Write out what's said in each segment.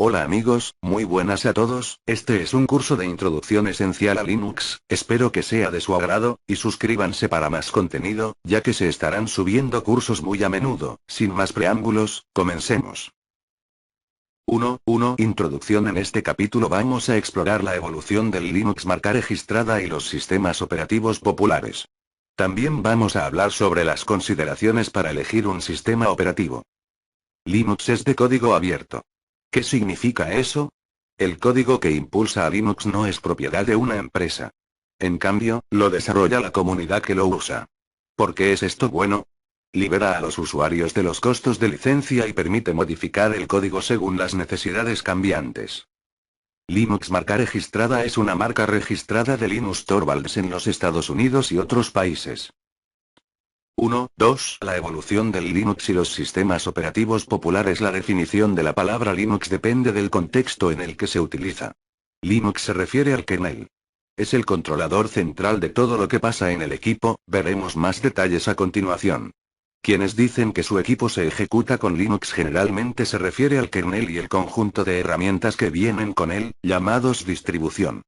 Hola amigos, muy buenas a todos, este es un curso de introducción esencial a Linux, espero que sea de su agrado, y suscríbanse para más contenido, ya que se estarán subiendo cursos muy a menudo. Sin más preámbulos, comencemos. 1. Introducción. En este capítulo vamos a explorar la evolución del Linux marca registrada y los sistemas operativos populares. También vamos a hablar sobre las consideraciones para elegir un sistema operativo. Linux es de código abierto. ¿Qué significa eso? El código que impulsa a Linux no es propiedad de una empresa. En cambio, lo desarrolla la comunidad que lo usa. ¿Por qué es esto bueno? Libera a los usuarios de los costos de licencia y permite modificar el código según las necesidades cambiantes. Linux marca registrada es una marca registrada de Linus Torvalds en los Estados Unidos y otros países. 2. La evolución del Linux y los sistemas operativos populares. La definición de la palabra Linux depende del contexto en el que se utiliza. Linux se refiere al kernel. Es el controlador central de todo lo que pasa en el equipo, veremos más detalles a continuación. Quienes dicen que su equipo se ejecuta con Linux generalmente se refiere al kernel y el conjunto de herramientas que vienen con él, llamados distribución.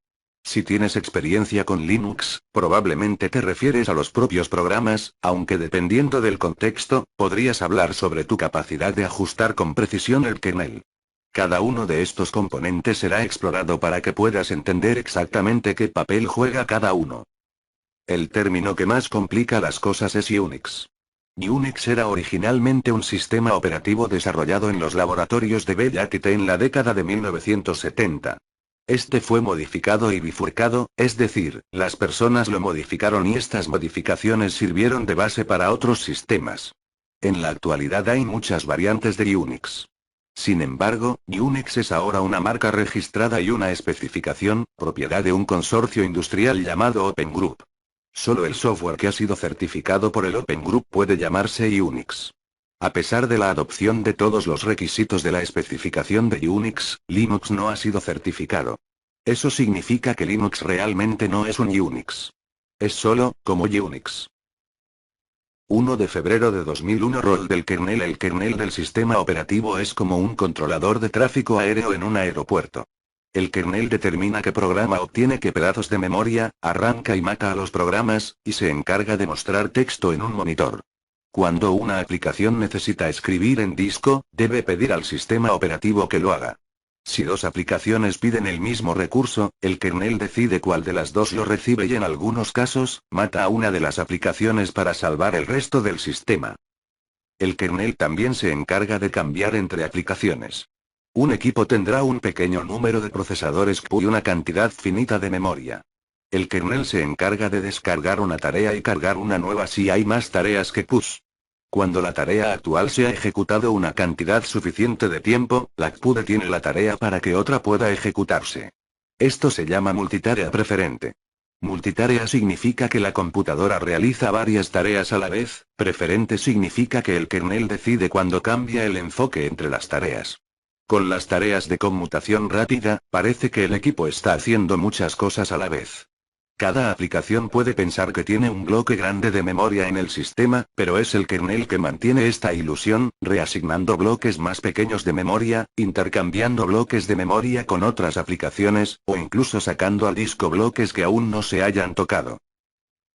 Si tienes experiencia con Linux, probablemente te refieres a los propios programas, aunque dependiendo del contexto, podrías hablar sobre tu capacidad de ajustar con precisión el kernel. Cada uno de estos componentes será explorado para que puedas entender exactamente qué papel juega cada uno. El término que más complica las cosas es Unix. Unix era originalmente un sistema operativo desarrollado en los laboratorios de Bell Attity en la década de 1970. Este fue modificado y bifurcado, es decir, las personas lo modificaron y estas modificaciones sirvieron de base para otros sistemas. En la actualidad hay muchas variantes de Unix. Sin embargo, Unix es ahora una marca registrada y una especificación, propiedad de un consorcio industrial llamado Open Group. Solo el software que ha sido certificado por el Open Group puede llamarse Unix. A pesar de la adopción de todos los requisitos de la especificación de Unix, Linux no ha sido certificado. Eso significa que Linux realmente no es un Unix. Es solo, como Unix. 1 de febrero de 2001. Rol del kernel. El kernel del sistema operativo es como un controlador de tráfico aéreo en un aeropuerto. El kernel determina qué programa obtiene qué pedazos de memoria, arranca y mata a los programas, y se encarga de mostrar texto en un monitor. Cuando una aplicación necesita escribir en disco, debe pedir al sistema operativo que lo haga. Si dos aplicaciones piden el mismo recurso, el kernel decide cuál de las dos lo recibe y en algunos casos, mata a una de las aplicaciones para salvar el resto del sistema. El kernel también se encarga de cambiar entre aplicaciones. Un equipo tendrá un pequeño número de procesadores CPU y una cantidad finita de memoria. El kernel se encarga de descargar una tarea y cargar una nueva si hay más tareas que push. Cuando la tarea actual se ha ejecutado una cantidad suficiente de tiempo, la CPU detiene la tarea para que otra pueda ejecutarse. Esto se llama multitarea preferente. Multitarea significa que la computadora realiza varias tareas a la vez, preferente significa que el kernel decide cuándo cambia el enfoque entre las tareas. Con las tareas de conmutación rápida, parece que el equipo está haciendo muchas cosas a la vez. Cada aplicación puede pensar que tiene un bloque grande de memoria en el sistema, pero es el kernel que mantiene esta ilusión, reasignando bloques más pequeños de memoria, intercambiando bloques de memoria con otras aplicaciones, o incluso sacando al disco bloques que aún no se hayan tocado.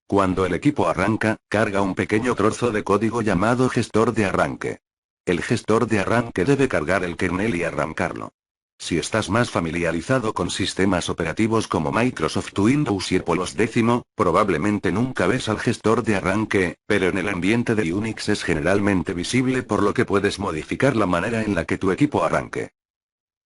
Cuando el equipo arranca, carga un pequeño trozo de código llamado gestor de arranque. El gestor de arranque debe cargar el kernel y arrancarlo. Si estás más familiarizado con sistemas operativos como Microsoft Windows y Apple OS X, probablemente nunca ves al gestor de arranque, pero en el ambiente de Unix es generalmente visible por lo que puedes modificar la manera en la que tu equipo arranque.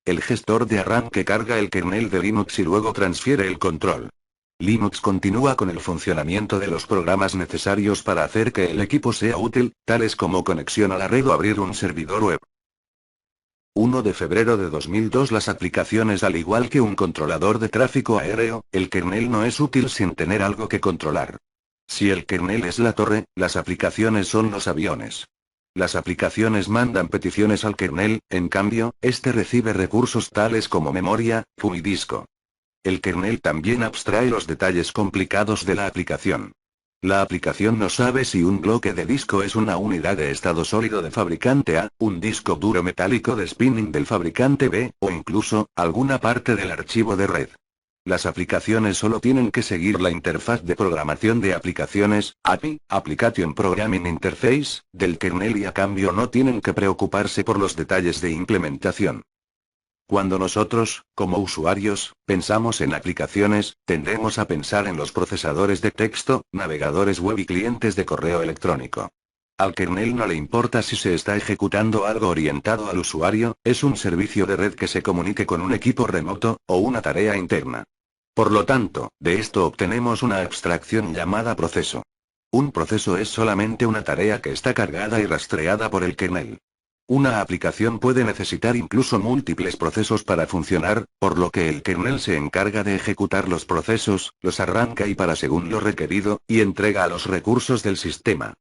El gestor de arranque carga el kernel de Linux y luego transfiere el control. Linux continúa con el funcionamiento de los programas necesarios para hacer que el equipo sea útil, tales como conexión a la red o abrir un servidor web. 1 de febrero de 2002. Las aplicaciones. Al igual que un controlador de tráfico aéreo, el kernel no es útil sin tener algo que controlar. Si el kernel es la torre, las aplicaciones son los aviones. Las aplicaciones mandan peticiones al kernel, en cambio, este recibe recursos tales como memoria, CPU y disco. El kernel también abstrae los detalles complicados de la aplicación. La aplicación no sabe si un bloque de disco es una unidad de estado sólido de fabricante A, un disco duro metálico de spinning del fabricante B, o incluso, alguna parte del archivo de red. Las aplicaciones solo tienen que seguir la interfaz de programación de aplicaciones, API, Application Programming Interface, del kernel y a cambio no tienen que preocuparse por los detalles de implementación. Cuando nosotros, como usuarios, pensamos en aplicaciones, tendemos a pensar en los procesadores de texto, navegadores web y clientes de correo electrónico. Al kernel no le importa si se está ejecutando algo orientado al usuario, es un servicio de red que se comunique con un equipo remoto, o una tarea interna. Por lo tanto, de esto obtenemos una abstracción llamada proceso. Un proceso es solamente una tarea que está cargada y rastreada por el kernel. Una aplicación puede necesitar incluso múltiples procesos para funcionar, por lo que el kernel se encarga de ejecutar los procesos, los arranca y para según lo requerido, y entrega a los recursos del sistema.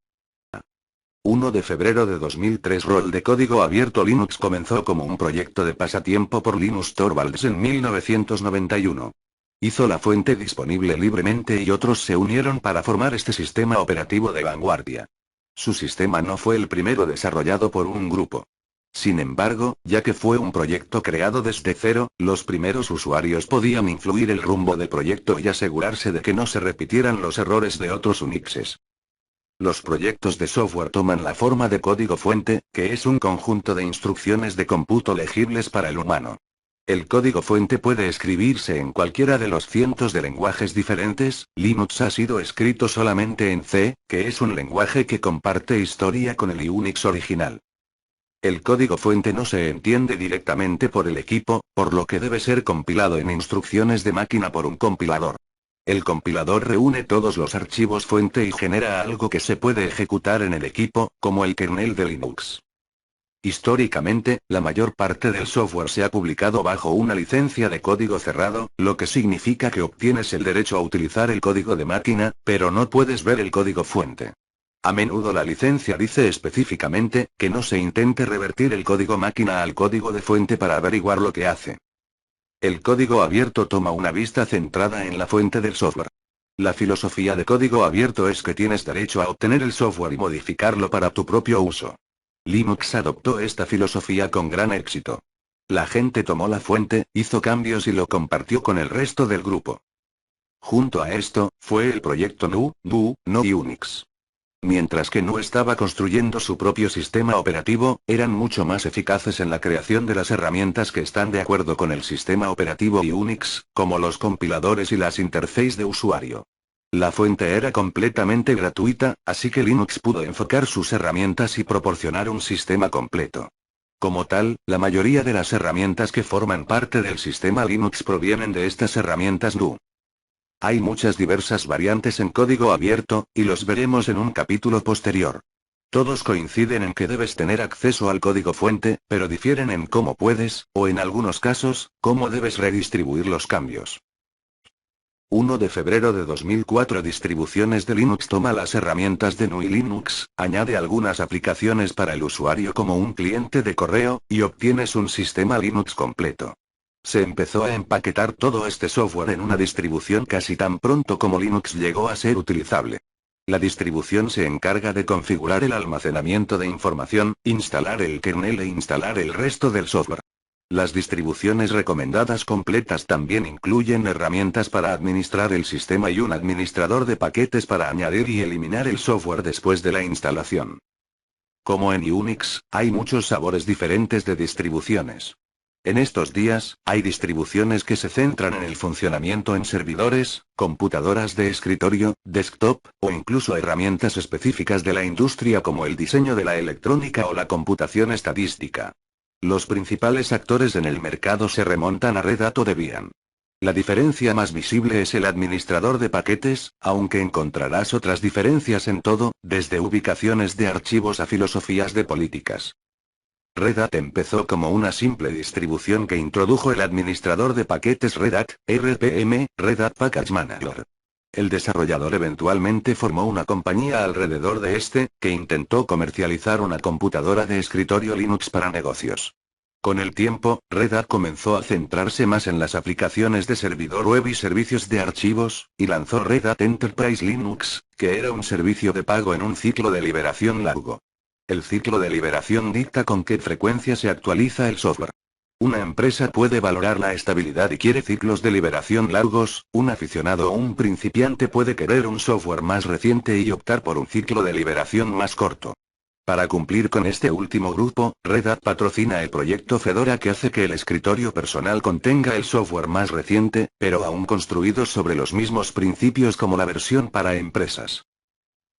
1 de febrero de 2003 Rol de código abierto Linux comenzó como un proyecto de pasatiempo por Linus Torvalds en 1991. Hizo la fuente disponible libremente y otros se unieron para formar este sistema operativo de vanguardia. Su sistema no fue el primero desarrollado por un grupo. Sin embargo, ya que fue un proyecto creado desde cero, los primeros usuarios podían influir el rumbo del proyecto y asegurarse de que no se repitieran los errores de otros Unixes. Los proyectos de software toman la forma de código fuente, que es un conjunto de instrucciones de cómputo legibles para el humano. El código fuente puede escribirse en cualquiera de los cientos de lenguajes diferentes. Linux ha sido escrito solamente en C, que es un lenguaje que comparte historia con el Unix original. El código fuente no se entiende directamente por el equipo, por lo que debe ser compilado en instrucciones de máquina por un compilador. El compilador reúne todos los archivos fuente y genera algo que se puede ejecutar en el equipo, como el kernel de Linux. Históricamente, la mayor parte del software se ha publicado bajo una licencia de código cerrado, lo que significa que obtienes el derecho a utilizar el código de máquina, pero no puedes ver el código fuente. A menudo la licencia dice específicamente, que no se intente revertir el código máquina al código de fuente para averiguar lo que hace. El código abierto toma una vista centrada en la fuente del software. La filosofía de código abierto es que tienes derecho a obtener el software y modificarlo para tu propio uso. Linux adoptó esta filosofía con gran éxito. La gente tomó la fuente, hizo cambios y lo compartió con el resto del grupo. Junto a esto, fue el proyecto GNU Unix. Mientras que GNU estaba construyendo su propio sistema operativo, eran mucho más eficaces en la creación de las herramientas que están de acuerdo con el sistema operativo Unix, como los compiladores y las interfaces de usuario. La fuente era completamente gratuita, así que Linux pudo enfocar sus herramientas y proporcionar un sistema completo. Como tal, la mayoría de las herramientas que forman parte del sistema Linux provienen de estas herramientas GNU. Hay muchas diversas variantes en código abierto, y los veremos en un capítulo posterior. Todos coinciden en que debes tener acceso al código fuente, pero difieren en cómo puedes, o en algunos casos, cómo debes redistribuir los cambios. 1 de febrero de 2004 Distribuciones de Linux toma las herramientas de GNU y Linux, añade algunas aplicaciones para el usuario como un cliente de correo, y obtienes un sistema Linux completo. Se empezó a empaquetar todo este software en una distribución casi tan pronto como Linux llegó a ser utilizable. La distribución se encarga de configurar el almacenamiento de información, instalar el kernel e instalar el resto del software. Las distribuciones recomendadas completas también incluyen herramientas para administrar el sistema y un administrador de paquetes para añadir y eliminar el software después de la instalación. Como en Unix, hay muchos sabores diferentes de distribuciones. En estos días, hay distribuciones que se centran en el funcionamiento en servidores, computadoras de escritorio, desktop, o incluso herramientas específicas de la industria como el diseño de la electrónica o la computación estadística. Los principales actores en el mercado se remontan a Red Hat o Debian. La diferencia más visible es el administrador de paquetes, aunque encontrarás otras diferencias en todo, desde ubicaciones de archivos a filosofías de políticas. Red Hat empezó como una simple distribución que introdujo el administrador de paquetes Red Hat, RPM, Red Hat Package Manager. El desarrollador eventualmente formó una compañía alrededor de este, que intentó comercializar una computadora de escritorio Linux para negocios. Con el tiempo, Red Hat comenzó a centrarse más en las aplicaciones de servidor web y servicios de archivos, y lanzó Red Hat Enterprise Linux, que era un servicio de pago en un ciclo de liberación largo. El ciclo de liberación dicta con qué frecuencia se actualiza el software. Una empresa puede valorar la estabilidad y quiere ciclos de liberación largos, un aficionado o un principiante puede querer un software más reciente y optar por un ciclo de liberación más corto. Para cumplir con este último grupo, Red Hat patrocina el proyecto Fedora que hace que el escritorio personal contenga el software más reciente, pero aún construido sobre los mismos principios como la versión para empresas.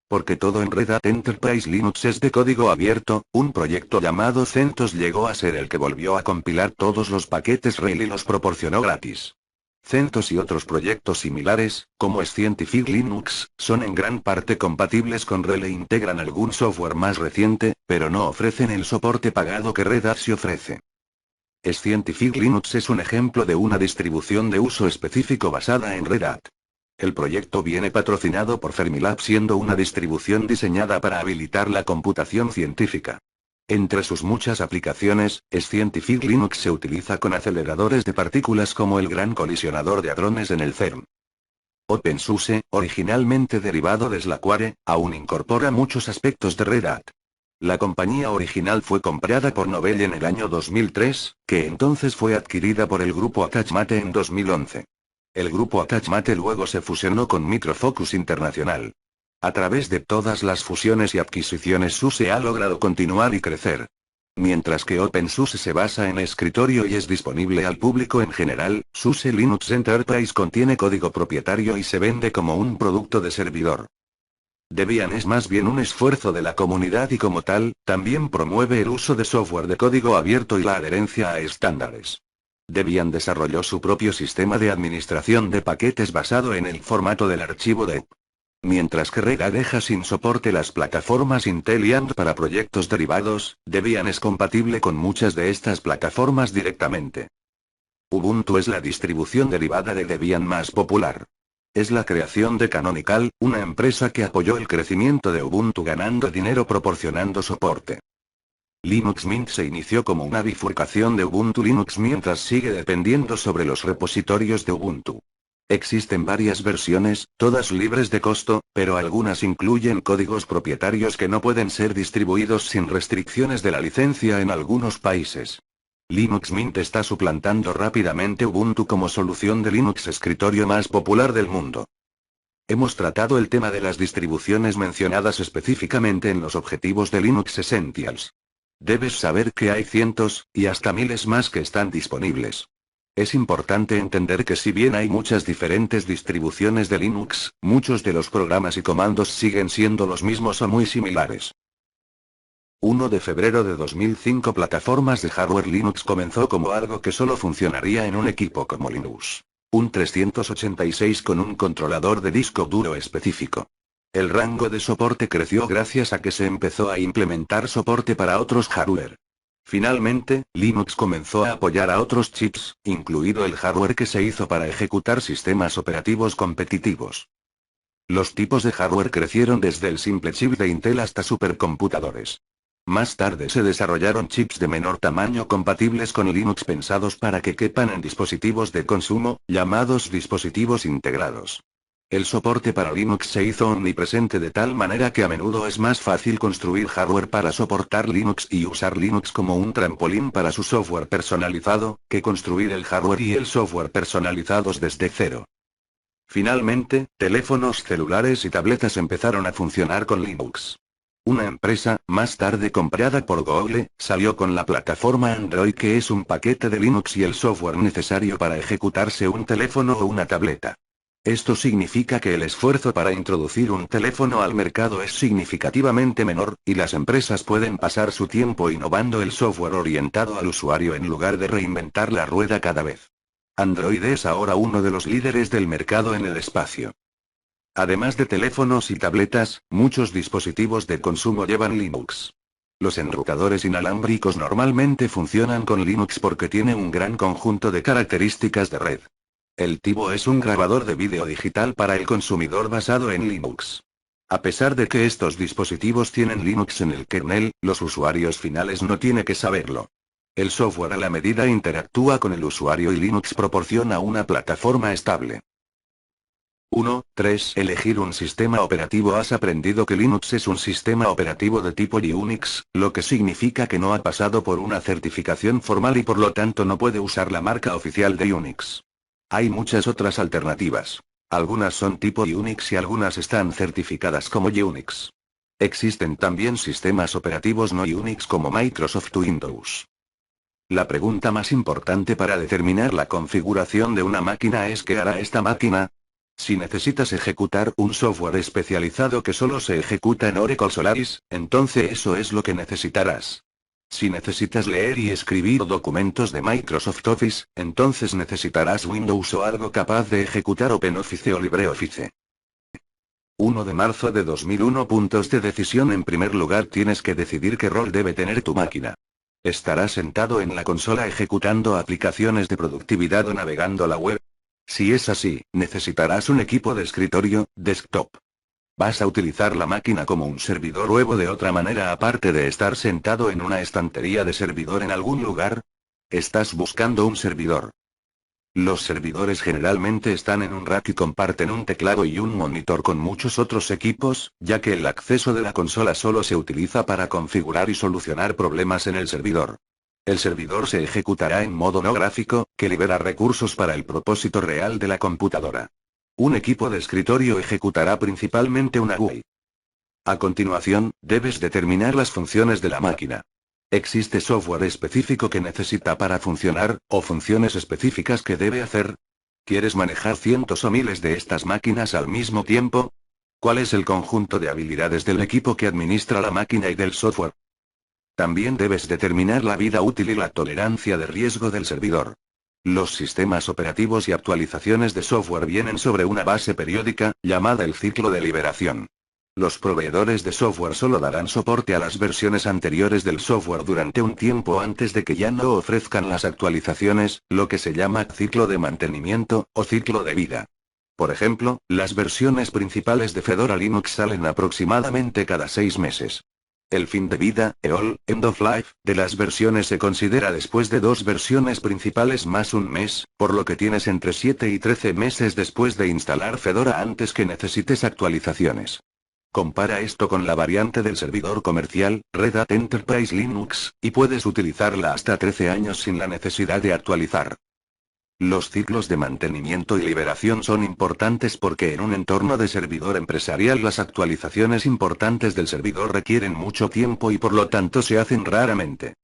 Porque todo en Red Hat Enterprise Linux es de código abierto, un proyecto llamado CentOS llegó a ser el que volvió a compilar todos los paquetes RHEL y los proporcionó gratis. CentOS y otros proyectos similares, como Scientific Linux, son en gran parte compatibles con RHEL e integran algún software más reciente, pero no ofrecen el soporte pagado que Red Hat sí ofrece. Scientific Linux es un ejemplo de una distribución de uso específico basada en Red Hat. El proyecto viene patrocinado por Fermilab siendo una distribución diseñada para habilitar la computación científica. Entre sus muchas aplicaciones, Scientific Linux se utiliza con aceleradores de partículas como el Gran Colisionador de Hadrones en el CERN. OpenSUSE, originalmente derivado de Slackware, aún incorpora muchos aspectos de Red Hat. La compañía original fue comprada por Novell en el año 2003, que entonces fue adquirida por el grupo Attachmate en 2011. El grupo Attachmate luego se fusionó con Micro Focus International. A través de todas las fusiones y adquisiciones SUSE ha logrado continuar y crecer. Mientras que OpenSUSE se basa en escritorio y es disponible al público en general, SUSE Linux Enterprise contiene código propietario y se vende como un producto de servidor. Debian es más bien un esfuerzo de la comunidad y como tal, también promueve el uso de software de código abierto y la adherencia a estándares. Debian desarrolló su propio sistema de administración de paquetes basado en el formato del archivo DEP. Mientras que Red Hat deja sin soporte las plataformas Intel y ARM para proyectos derivados, Debian es compatible con muchas de estas plataformas directamente. Ubuntu es la distribución derivada de Debian más popular. Es la creación de Canonical, una empresa que apoyó el crecimiento de Ubuntu ganando dinero proporcionando soporte. Linux Mint se inició como una bifurcación de Ubuntu Linux mientras sigue dependiendo sobre los repositorios de Ubuntu. Existen varias versiones, todas libres de costo, pero algunas incluyen códigos propietarios que no pueden ser distribuidos sin restricciones de la licencia en algunos países. Linux Mint está suplantando rápidamente Ubuntu como solución de Linux escritorio más popular del mundo. Hemos tratado el tema de las distribuciones mencionadas específicamente en los objetivos de Linux Essentials. Debes saber que hay cientos, y hasta miles más que están disponibles. Es importante entender que si bien hay muchas diferentes distribuciones de Linux, muchos de los programas y comandos siguen siendo los mismos o muy similares. 1 de febrero de 2005 Plataformas de hardware Linux comenzó como algo que solo funcionaría en un equipo como Linux. Un 386 con un controlador de disco duro específico. El rango de soporte creció gracias a que se empezó a implementar soporte para otros hardware. Finalmente, Linux comenzó a apoyar a otros chips, incluido el hardware que se hizo para ejecutar sistemas operativos competitivos. Los tipos de hardware crecieron desde el simple chip de Intel hasta supercomputadores. Más tarde se desarrollaron chips de menor tamaño compatibles con Linux pensados para que quepan en dispositivos de consumo, llamados dispositivos integrados. El soporte para Linux se hizo omnipresente de tal manera que a menudo es más fácil construir hardware para soportar Linux y usar Linux como un trampolín para su software personalizado, que construir el hardware y el software personalizados desde cero. Finalmente, teléfonos celulares y tabletas empezaron a funcionar con Linux. Una empresa, más tarde comprada por Google, salió con la plataforma Android que es un paquete de Linux y el software necesario para ejecutarse un teléfono o una tableta. Esto significa que el esfuerzo para introducir un teléfono al mercado es significativamente menor, y las empresas pueden pasar su tiempo innovando el software orientado al usuario en lugar de reinventar la rueda cada vez. Android es ahora uno de los líderes del mercado en el espacio. Además de teléfonos y tabletas, muchos dispositivos de consumo llevan Linux. Los enrutadores inalámbricos normalmente funcionan con Linux porque tiene un gran conjunto de características de red. El Tivo es un grabador de vídeo digital para el consumidor basado en Linux. A pesar de que estos dispositivos tienen Linux en el kernel, los usuarios finales no tienen que saberlo. El software a la medida interactúa con el usuario y Linux proporciona una plataforma estable. 1. 3. Elegir un sistema operativo. Has aprendido que Linux es un sistema operativo de tipo Unix, lo que significa que no ha pasado por una certificación formal y por lo tanto no puede usar la marca oficial de Unix. Hay muchas otras alternativas. Algunas son tipo Unix y algunas están certificadas como Unix. Existen también sistemas operativos no Unix como Microsoft Windows. La pregunta más importante para determinar la configuración de una máquina es ¿qué hará esta máquina? Si necesitas ejecutar un software especializado que solo se ejecuta en Oracle Solaris, entonces eso es lo que necesitarás. Si necesitas leer y escribir documentos de Microsoft Office, entonces necesitarás Windows o algo capaz de ejecutar OpenOffice o LibreOffice. 1 de marzo de 2001. Puntos de decisión. En primer lugar, tienes que decidir qué rol debe tener tu máquina. ¿Estarás sentado en la consola ejecutando aplicaciones de productividad o navegando la web? Si es así, necesitarás un equipo de escritorio, desktop. ¿Vas a utilizar la máquina como un servidor web o de otra manera aparte de estar sentado en una estantería de servidor en algún lugar? ¿Estás buscando un servidor? Los servidores generalmente están en un rack y comparten un teclado y un monitor con muchos otros equipos, ya que el acceso de la consola solo se utiliza para configurar y solucionar problemas en el servidor. El servidor se ejecutará en modo no gráfico, que libera recursos para el propósito real de la computadora. Un equipo de escritorio ejecutará principalmente una GUI. A continuación, debes determinar las funciones de la máquina. ¿Existe software específico que necesita para funcionar, o funciones específicas que debe hacer? ¿Quieres manejar cientos o miles de estas máquinas al mismo tiempo? ¿Cuál es el conjunto de habilidades del equipo que administra la máquina y del software? También debes determinar la vida útil y la tolerancia de riesgo del servidor. Los sistemas operativos y actualizaciones de software vienen sobre una base periódica, llamada el ciclo de liberación. Los proveedores de software solo darán soporte a las versiones anteriores del software durante un tiempo antes de que ya no ofrezcan las actualizaciones, lo que se llama ciclo de mantenimiento, o ciclo de vida. Por ejemplo, las versiones principales de Fedora Linux salen aproximadamente cada 6 meses. El fin de vida, EOL, End of Life, de las versiones se considera después de 2 versiones principales más un mes, por lo que tienes entre 7 y 13 meses después de instalar Fedora antes que necesites actualizaciones. Compara esto con la variante del servidor comercial, Red Hat Enterprise Linux, y puedes utilizarla hasta 13 años sin la necesidad de actualizar. Los ciclos de mantenimiento y liberación son importantes porque en un entorno de servidor empresarial las actualizaciones importantes del servidor requieren mucho tiempo y por lo tanto se hacen raramente.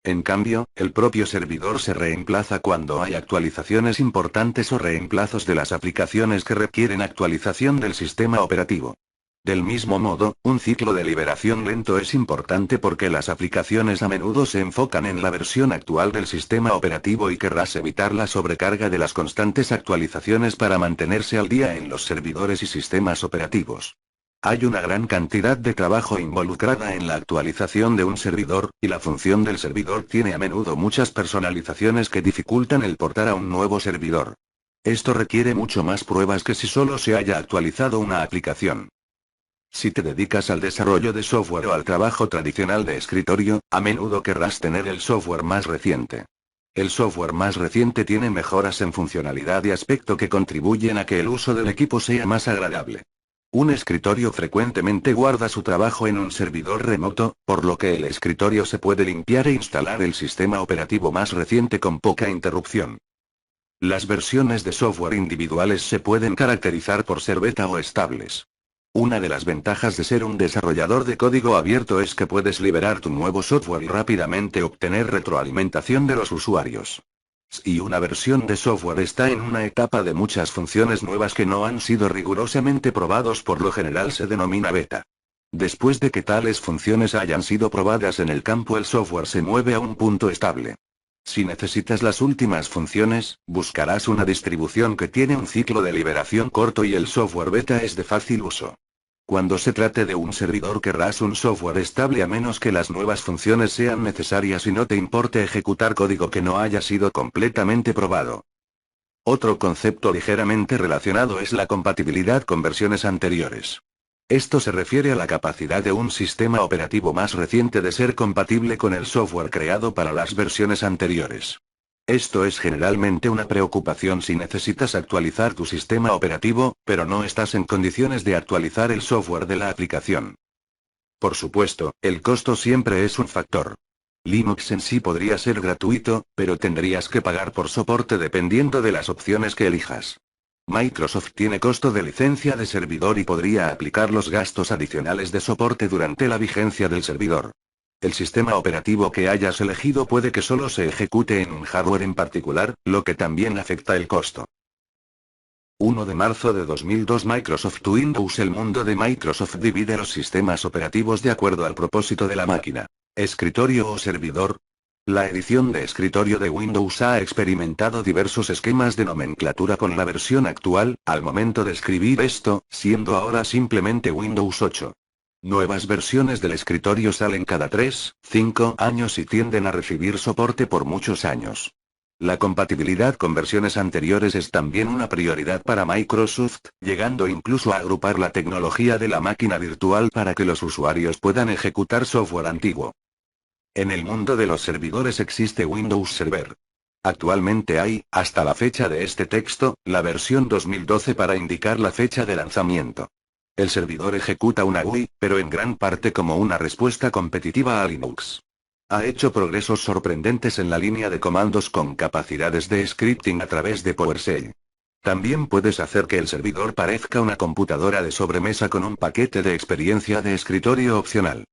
En cambio, el propio servidor se reemplaza cuando hay actualizaciones importantes o reemplazos de las aplicaciones que requieren actualización del sistema operativo. Del mismo modo, un ciclo de liberación lento es importante porque las aplicaciones a menudo se enfocan en la versión actual del sistema operativo y querrás evitar la sobrecarga de las constantes actualizaciones para mantenerse al día en los servidores y sistemas operativos. Hay una gran cantidad de trabajo involucrada en la actualización de un servidor, y la función del servidor tiene a menudo muchas personalizaciones que dificultan el portar a un nuevo servidor. Esto requiere mucho más pruebas que si solo se haya actualizado una aplicación. Si te dedicas al desarrollo de software o al trabajo tradicional de escritorio, a menudo querrás tener el software más reciente. El software más reciente tiene mejoras en funcionalidad y aspecto que contribuyen a que el uso del equipo sea más agradable. Un escritorio frecuentemente guarda su trabajo en un servidor remoto, por lo que el escritorio se puede limpiar e instalar el sistema operativo más reciente con poca interrupción. Las versiones de software individuales se pueden caracterizar por ser beta o estables. Una de las ventajas de ser un desarrollador de código abierto es que puedes liberar tu nuevo software y rápidamente obtener retroalimentación de los usuarios. Si una versión de software está en una etapa de muchas funciones nuevas que no han sido rigurosamente probados, por lo general se denomina beta. Después de que tales funciones hayan sido probadas en el campo, el software se mueve a un punto estable. Si necesitas las últimas funciones, buscarás una distribución que tiene un ciclo de liberación corto y el software beta es de fácil uso. Cuando se trate de un servidor querrás un software estable a menos que las nuevas funciones sean necesarias y no te importe ejecutar código que no haya sido completamente probado. Otro concepto ligeramente relacionado es la compatibilidad con versiones anteriores. Esto se refiere a la capacidad de un sistema operativo más reciente de ser compatible con el software creado para las versiones anteriores. Esto es generalmente una preocupación si necesitas actualizar tu sistema operativo, pero no estás en condiciones de actualizar el software de la aplicación. Por supuesto, el costo siempre es un factor. Linux en sí podría ser gratuito, pero tendrías que pagar por soporte dependiendo de las opciones que elijas. Microsoft tiene costo de licencia de servidor y podría aplicar los gastos adicionales de soporte durante la vigencia del servidor. El sistema operativo que hayas elegido puede que solo se ejecute en un hardware en particular, lo que también afecta el costo. 1 de marzo de 2002 Microsoft Windows. El mundo de Microsoft divide los sistemas operativos de acuerdo al propósito de la máquina. Escritorio o servidor. La edición de escritorio de Windows ha experimentado diversos esquemas de nomenclatura con la versión actual, al momento de escribir esto, siendo ahora simplemente Windows 8. Nuevas versiones del escritorio salen cada 3, 5 años y tienden a recibir soporte por muchos años. La compatibilidad con versiones anteriores es también una prioridad para Microsoft, llegando incluso a agrupar la tecnología de la máquina virtual para que los usuarios puedan ejecutar software antiguo. En el mundo de los servidores existe Windows Server. Actualmente hay, hasta la fecha de este texto, la versión 2012 para indicar la fecha de lanzamiento. El servidor ejecuta una GUI, pero en gran parte como una respuesta competitiva a Linux. Ha hecho progresos sorprendentes en la línea de comandos con capacidades de scripting a través de PowerShell. También puedes hacer que el servidor parezca una computadora de sobremesa con un paquete de experiencia de escritorio opcional.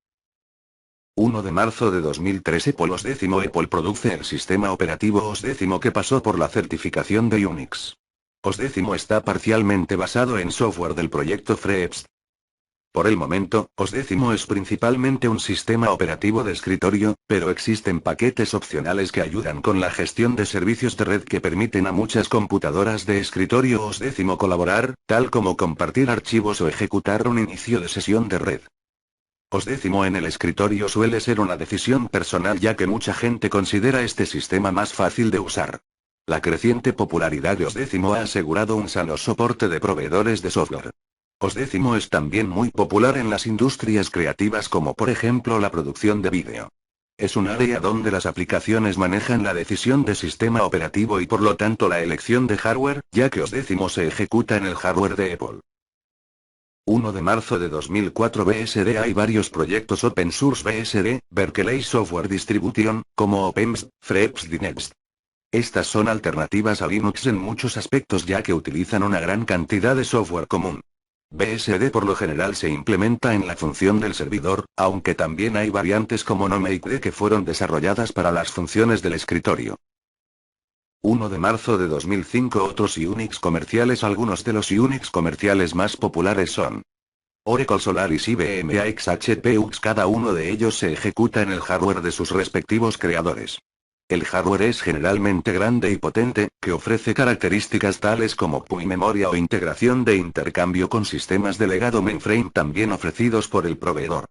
1 de marzo de 2013 OS X. Apple produce el sistema operativo OS X que pasó por la certificación de Unix. OS X está parcialmente basado en software del proyecto FreeBSD. Por el momento, OS X es principalmente un sistema operativo de escritorio, pero existen paquetes opcionales que ayudan con la gestión de servicios de red que permiten a muchas computadoras de escritorio OS X colaborar, tal como compartir archivos o ejecutar un inicio de sesión de red. OS X en el escritorio suele ser una decisión personal ya que mucha gente considera este sistema más fácil de usar. La creciente popularidad de OS X ha asegurado un sano soporte de proveedores de software. OS X es también muy popular en las industrias creativas como por ejemplo la producción de vídeo. Es un área donde las aplicaciones manejan la decisión de sistema operativo y por lo tanto la elección de hardware, ya que OS X se ejecuta en el hardware de Apple. 1 de marzo de 2004 BSD. Hay varios proyectos open source BSD, Berkeley Software Distribution, como OpenBSD, FreeBSD y NetBSD. Estas son alternativas a Linux en muchos aspectos ya que utilizan una gran cantidad de software común. BSD por lo general se implementa en la función del servidor, aunque también hay variantes como NoMakeD que fueron desarrolladas para las funciones del escritorio. 1 de marzo de 2005 Otros Unix comerciales. Algunos de los Unix comerciales más populares son Oracle Solaris, IBM AX, HP UX. Cada uno de ellos se ejecuta en el hardware de sus respectivos creadores. El hardware es generalmente grande y potente, que ofrece características tales como PUI memoria o integración de intercambio con sistemas de legado mainframe también ofrecidos por el proveedor.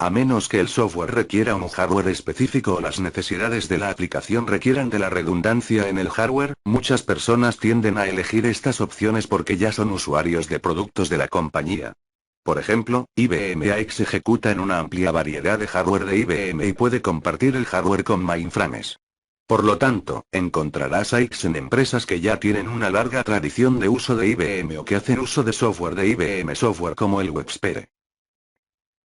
A menos que el software requiera un hardware específico o las necesidades de la aplicación requieran de la redundancia en el hardware, muchas personas tienden a elegir estas opciones porque ya son usuarios de productos de la compañía. Por ejemplo, IBM AX ejecuta en una amplia variedad de hardware de IBM y puede compartir el hardware con mainframes. Por lo tanto, encontrarás AX en empresas que ya tienen una larga tradición de uso de IBM o que hacen uso de software de IBM Software como el WebSphere.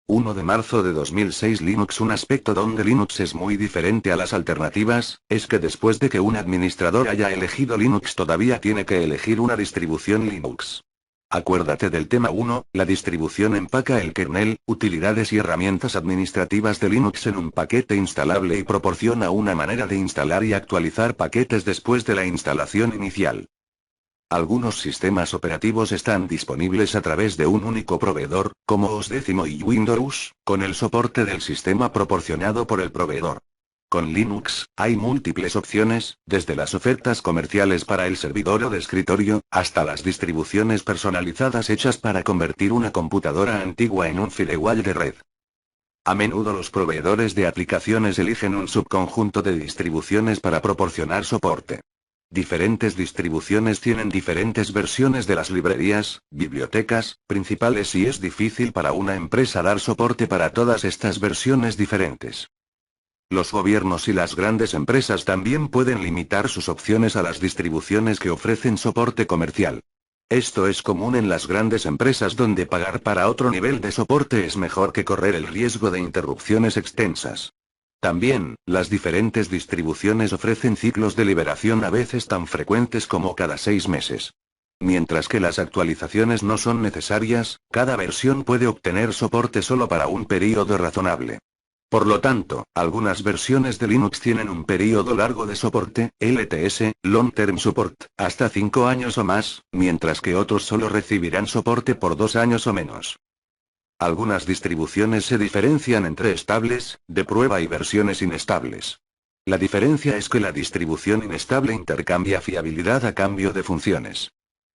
1 de marzo de 2006 Linux. Un aspecto donde Linux es muy diferente a las alternativas, es que después de que un administrador haya elegido Linux todavía tiene que elegir una distribución Linux. Acuérdate del tema 1, la distribución empaca el kernel, utilidades y herramientas administrativas de Linux en un paquete instalable y proporciona una manera de instalar y actualizar paquetes después de la instalación inicial. Algunos sistemas operativos están disponibles a través de un único proveedor, como OS X y Windows, con el soporte del sistema proporcionado por el proveedor. Con Linux, hay múltiples opciones, desde las ofertas comerciales para el servidor o de escritorio, hasta las distribuciones personalizadas hechas para convertir una computadora antigua en un firewall de red. A menudo los proveedores de aplicaciones eligen un subconjunto de distribuciones para proporcionar soporte. Diferentes distribuciones tienen diferentes versiones de las librerías, bibliotecas, principales y es difícil para una empresa dar soporte para todas estas versiones diferentes. Los gobiernos y las grandes empresas también pueden limitar sus opciones a las distribuciones que ofrecen soporte comercial. Esto es común en las grandes empresas donde pagar para otro nivel de soporte es mejor que correr el riesgo de interrupciones extensas. También, las diferentes distribuciones ofrecen ciclos de liberación a veces tan frecuentes como cada 6 meses. Mientras que las actualizaciones no son necesarias, cada versión puede obtener soporte solo para un período razonable. Por lo tanto, algunas versiones de Linux tienen un período largo de soporte, LTS, Long Term Support, hasta 5 años o más, mientras que otros solo recibirán soporte por 2 años o menos. Algunas distribuciones se diferencian entre estables, de prueba y versiones inestables. La diferencia es que la distribución inestable intercambia fiabilidad a cambio de funciones.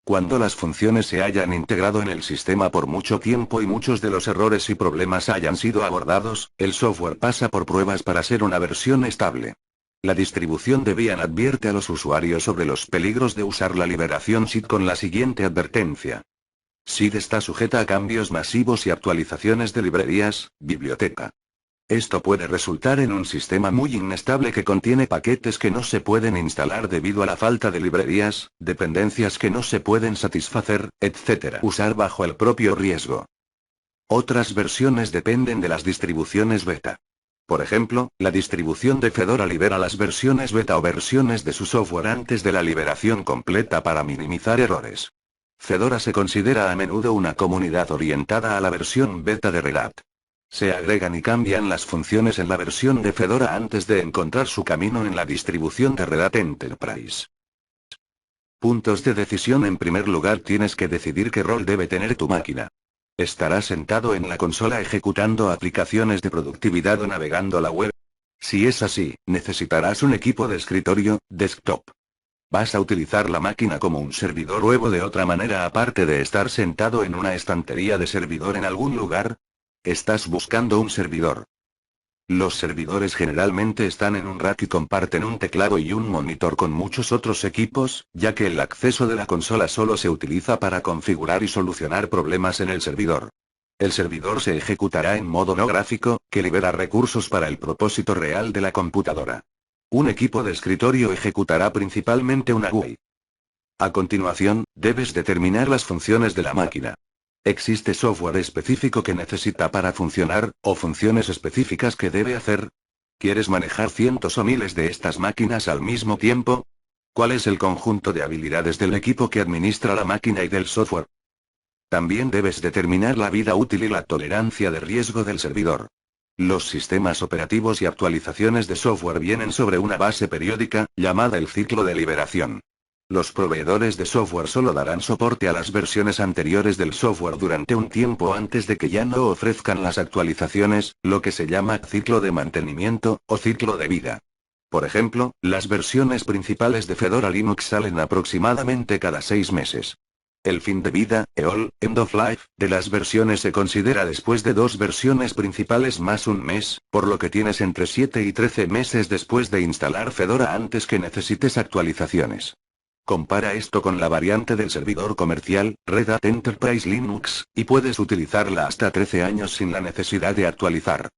Cuando las funciones se hayan integrado en el sistema por mucho tiempo y muchos de los errores y problemas hayan sido abordados, el software pasa por pruebas para ser una versión estable. La distribución Debian advierte a los usuarios sobre los peligros de usar la liberación SID con la siguiente advertencia. SID está sujeta a cambios masivos y actualizaciones de librerías, biblioteca. Esto puede resultar en un sistema muy inestable que contiene paquetes que no se pueden instalar debido a la falta de librerías, dependencias que no se pueden satisfacer, etc. Usar bajo el propio riesgo. Otras versiones dependen de las distribuciones beta. Por ejemplo, la distribución de Fedora libera las versiones beta o versiones de su software antes de la liberación completa para minimizar errores. Fedora se considera a menudo una comunidad orientada a la versión beta de Red Hat. Se agregan y cambian las funciones en la versión de Fedora antes de encontrar su camino en la distribución de Red Hat Enterprise. Puntos de decisión. En primer lugar, tienes que decidir qué rol debe tener tu máquina. ¿Estarás sentado en la consola ejecutando aplicaciones de productividad o navegando la web? Si es así, necesitarás un equipo de escritorio, desktop. ¿Vas a utilizar la máquina como un servidor web o de otra manera aparte de estar sentado en una estantería de servidor en algún lugar? ¿Estás buscando un servidor? Los servidores generalmente están en un rack y comparten un teclado y un monitor con muchos otros equipos, ya que el acceso de la consola solo se utiliza para configurar y solucionar problemas en el servidor. El servidor se ejecutará en modo no gráfico, que libera recursos para el propósito real de la computadora. Un equipo de escritorio ejecutará principalmente una GUI. A continuación, debes determinar las funciones de la máquina. ¿Existe software específico que necesita para funcionar, o funciones específicas que debe hacer? ¿Quieres manejar cientos o miles de estas máquinas al mismo tiempo? ¿Cuál es el conjunto de habilidades del equipo que administra la máquina y del software? También debes determinar la vida útil y la tolerancia de riesgo del servidor. Los sistemas operativos y actualizaciones de software vienen sobre una base periódica, llamada el ciclo de liberación. Los proveedores de software solo darán soporte a las versiones anteriores del software durante un tiempo antes de que ya no ofrezcan las actualizaciones, lo que se llama ciclo de mantenimiento, o ciclo de vida. Por ejemplo, las versiones principales de Fedora Linux salen aproximadamente cada 6 meses. El fin de vida, EOL, End of Life, de las versiones se considera después de 2 versiones principales más un mes, por lo que tienes entre 7 y 13 meses después de instalar Fedora antes que necesites actualizaciones. Compara esto con la variante del servidor comercial, Red Hat Enterprise Linux, y puedes utilizarla hasta 13 años sin la necesidad de actualizar.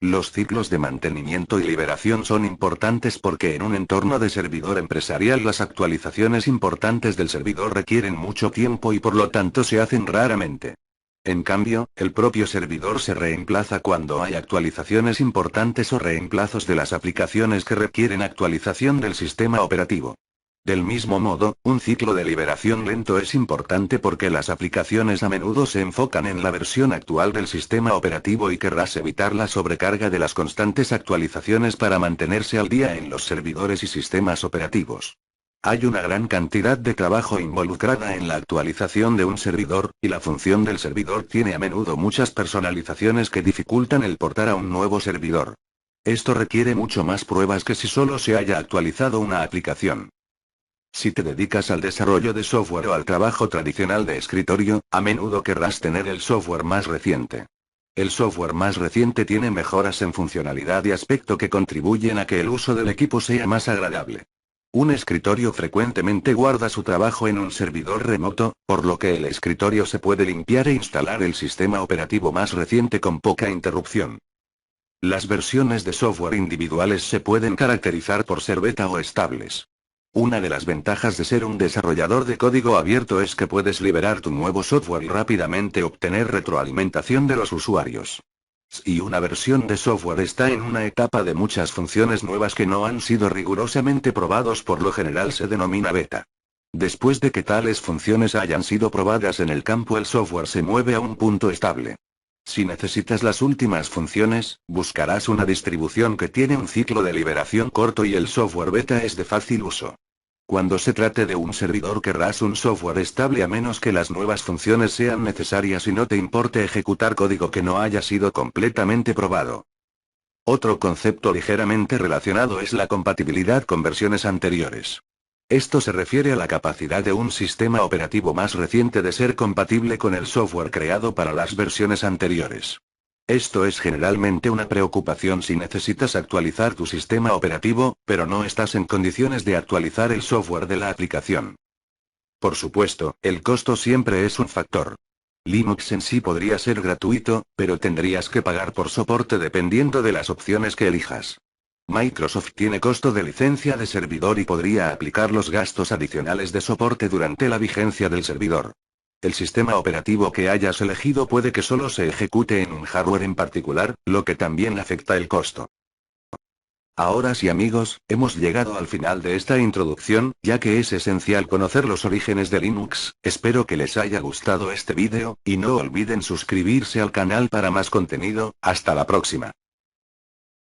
Los ciclos de mantenimiento y liberación son importantes porque en un entorno de servidor empresarial las actualizaciones importantes del servidor requieren mucho tiempo y por lo tanto se hacen raramente. En cambio, el propio servidor se reemplaza cuando hay actualizaciones importantes o reemplazos de las aplicaciones que requieren actualización del sistema operativo. Del mismo modo, un ciclo de liberación lento es importante porque las aplicaciones a menudo se enfocan en la versión actual del sistema operativo y querrás evitar la sobrecarga de las constantes actualizaciones para mantenerse al día en los servidores y sistemas operativos. Hay una gran cantidad de trabajo involucrada en la actualización de un servidor, y la función del servidor tiene a menudo muchas personalizaciones que dificultan el portar a un nuevo servidor. Esto requiere mucho más pruebas que si solo se haya actualizado una aplicación. Si te dedicas al desarrollo de software o al trabajo tradicional de escritorio, a menudo querrás tener el software más reciente. El software más reciente tiene mejoras en funcionalidad y aspecto que contribuyen a que el uso del equipo sea más agradable. Un escritorio frecuentemente guarda su trabajo en un servidor remoto, por lo que el escritorio se puede limpiar e instalar el sistema operativo más reciente con poca interrupción. Las versiones de software individuales se pueden caracterizar por ser beta o estables. Una de las ventajas de ser un desarrollador de código abierto es que puedes liberar tu nuevo software y rápidamente obtener retroalimentación de los usuarios. Si una versión de software está en una etapa de muchas funciones nuevas que no han sido rigurosamente probados, por lo general se denomina beta. Después de que tales funciones hayan sido probadas en el campo, el software se mueve a un punto estable. Si necesitas las últimas funciones, buscarás una distribución que tiene un ciclo de liberación corto y el software beta es de fácil uso. Cuando se trate de un servidor, querrás un software estable a menos que las nuevas funciones sean necesarias y no te importe ejecutar código que no haya sido completamente probado. Otro concepto ligeramente relacionado es la compatibilidad con versiones anteriores. Esto se refiere a la capacidad de un sistema operativo más reciente de ser compatible con el software creado para las versiones anteriores. Esto es generalmente una preocupación si necesitas actualizar tu sistema operativo, pero no estás en condiciones de actualizar el software de la aplicación. Por supuesto, el costo siempre es un factor. Linux en sí podría ser gratuito, pero tendrías que pagar por soporte dependiendo de las opciones que elijas. Microsoft tiene costo de licencia de servidor y podría aplicar los gastos adicionales de soporte durante la vigencia del servidor. El sistema operativo que hayas elegido puede que solo se ejecute en un hardware en particular, lo que también afecta el costo. Ahora sí, amigos, hemos llegado al final de esta introducción, ya que es esencial conocer los orígenes de Linux. Espero que les haya gustado este vídeo, y no olviden suscribirse al canal para más contenido. Hasta la próxima.